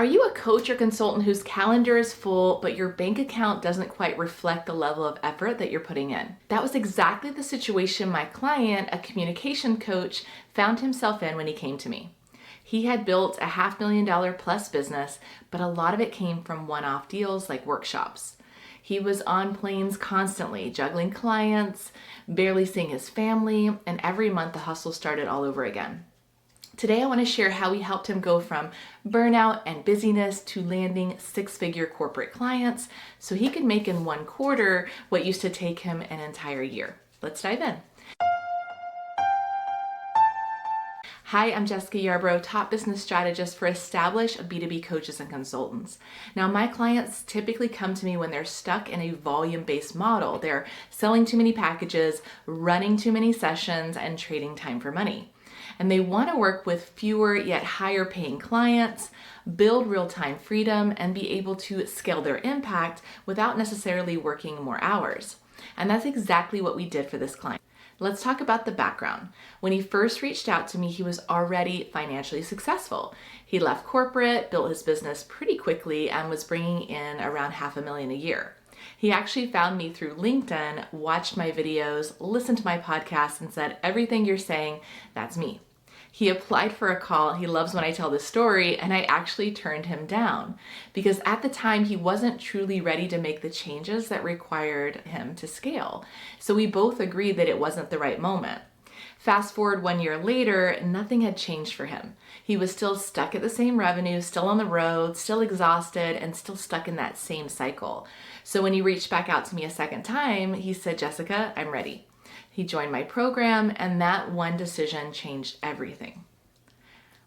Are you a coach or consultant whose calendar is full, but your bank account doesn't quite reflect the level of effort that you're putting in? That was exactly the situation my client, a communication coach, found himself in when he came to me. He had built a $500,000 plus business, but a lot of it came from one-off deals like workshops. He was on planes constantly, juggling clients, barely seeing his family, and every month the hustle started all over again. Today I want to share how we helped him go from burnout and busyness to landing six-figure corporate clients so he could make in one quarter what used to take him an entire year. Let's dive in. Hi, I'm Jessica Yarbrough, top business strategist for established B2B coaches and consultants. Now, my clients typically come to me when they're stuck in a volume-based model. They're selling too many packages, running too many sessions, and trading time for money. And they want to work with fewer yet higher paying clients, build real-time freedom, and be able to scale their impact without necessarily working more hours. And that's exactly what we did for this client. Let's talk about the background. When he first reached out to me, he was already financially successful. He left corporate, built his business pretty quickly, and was bringing in around $500,000 a year. He actually found me through LinkedIn, watched my videos, listened to my podcast, and said, "Everything you're saying, that's me." He applied for a call. He loves when I tell this story, and I actually turned him down because at the time he wasn't truly ready to make the changes that required him to scale. So we both agreed that it wasn't the right moment. Fast forward 1 year later, nothing had changed for him. He was still stuck at the same revenue, still on the road, still exhausted, and still stuck in that same cycle. So when he reached back out to me a second time, he said, "Jessica, I'm ready." He joined my program, and that one decision changed everything.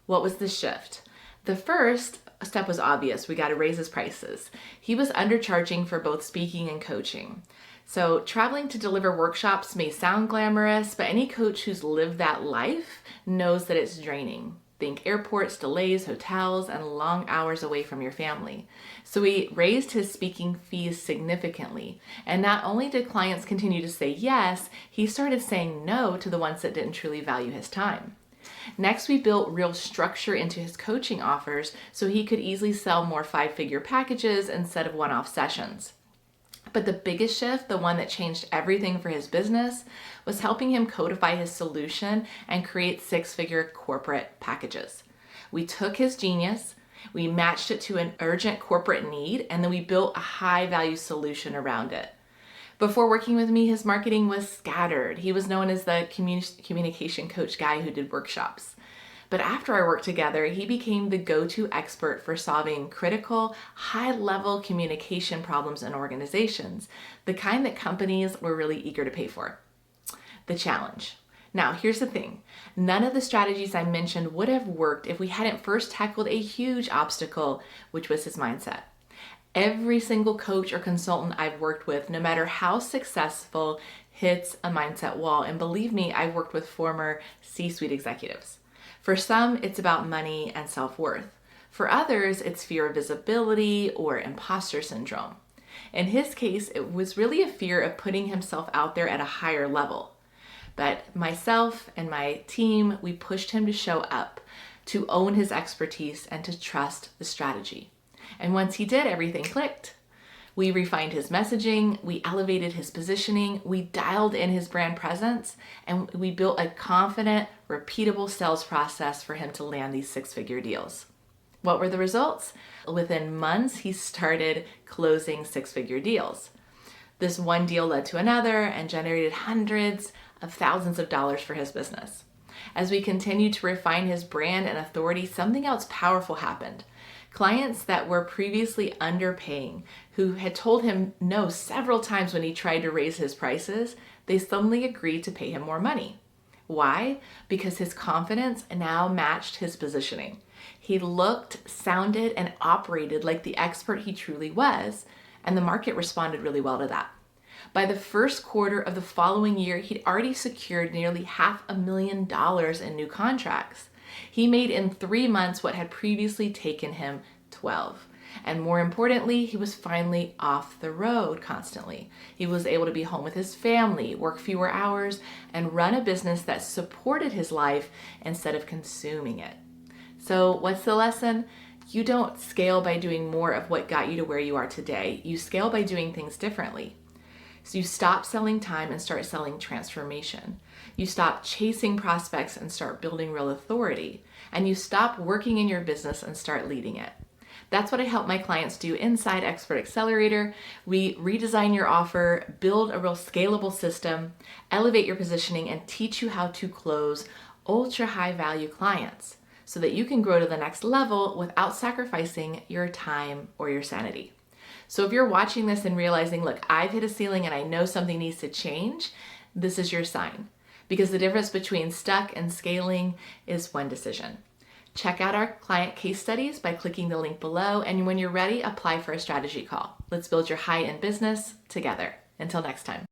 What was the shift? The first step was obvious. We got to raise his prices. He was undercharging for both speaking and coaching. So traveling to deliver workshops may sound glamorous, but any coach who's lived that life knows that it's draining. Think airports, delays, hotels, and long hours away from your family. So he raised his speaking fees significantly. And not only did clients continue to say yes, he started saying no to the ones that didn't truly value his time. Next, we built real structure into his coaching offers so he could easily sell more five-figure packages instead of one-off sessions. But the biggest shift, the one that changed everything for his business, was helping him codify his solution and create six-figure corporate packages. We took his genius, we matched it to an urgent corporate need, and then we built a high-value solution around it. Before working with me, his marketing was scattered. He was known as the communication coach guy who did workshops. But after our work together, he became the go-to expert for solving critical, high-level communication problems in organizations, the kind that companies were really eager to pay for. The challenge. Now, here's the thing. None of the strategies I mentioned would have worked if we hadn't first tackled a huge obstacle, which was his mindset. Every single coach or consultant I've worked with, no matter how successful, hits a mindset wall. And believe me, I've worked with former C-suite executives. For some, it's about money and self-worth. For others, it's fear of visibility or imposter syndrome. In his case, it was really a fear of putting himself out there at a higher level. But myself and my team, we pushed him to show up, to own his expertise, and to trust the strategy. And once he did, everything clicked. We refined his messaging, we elevated his positioning, we dialed in his brand presence, and we built a confident, repeatable sales process for him to land these six-figure deals. What were the results? Within months, he started closing six-figure deals. This one deal led to another and generated hundreds of thousands of dollars for his business. As we continued to refine his brand and authority, something else powerful happened. Clients that were previously underpaying, who had told him no several times when he tried to raise his prices, they suddenly agreed to pay him more money. Why? Because his confidence now matched his positioning. He looked, sounded, and operated like the expert he truly was, and the market responded really well to that. By the first quarter of the following year, he'd already secured nearly $500,000 in new contracts. He made in 3 months what had previously taken him 12. And more importantly, he was finally off the road constantly. He was able to be home with his family, work fewer hours, and run a business that supported his life instead of consuming it. So what's the lesson? You don't scale by doing more of what got you to where you are today. You scale by doing things differently. So you stop selling time and start selling transformation. You stop chasing prospects and start building real authority. And you stop working in your business and start leading it. That's what I help my clients do inside Expert Accelerator. We redesign your offer, build a real scalable system, elevate your positioning, and teach you how to close ultra high value clients so that you can grow to the next level without sacrificing your time or your sanity. So if you're watching this and realizing, look, I've hit a ceiling and I know something needs to change, this is your sign. Because the difference between stuck and scaling is one decision. Check out our client case studies by clicking the link below, and when you're ready, apply for a strategy call. Let's build your high-end business together. Until next time.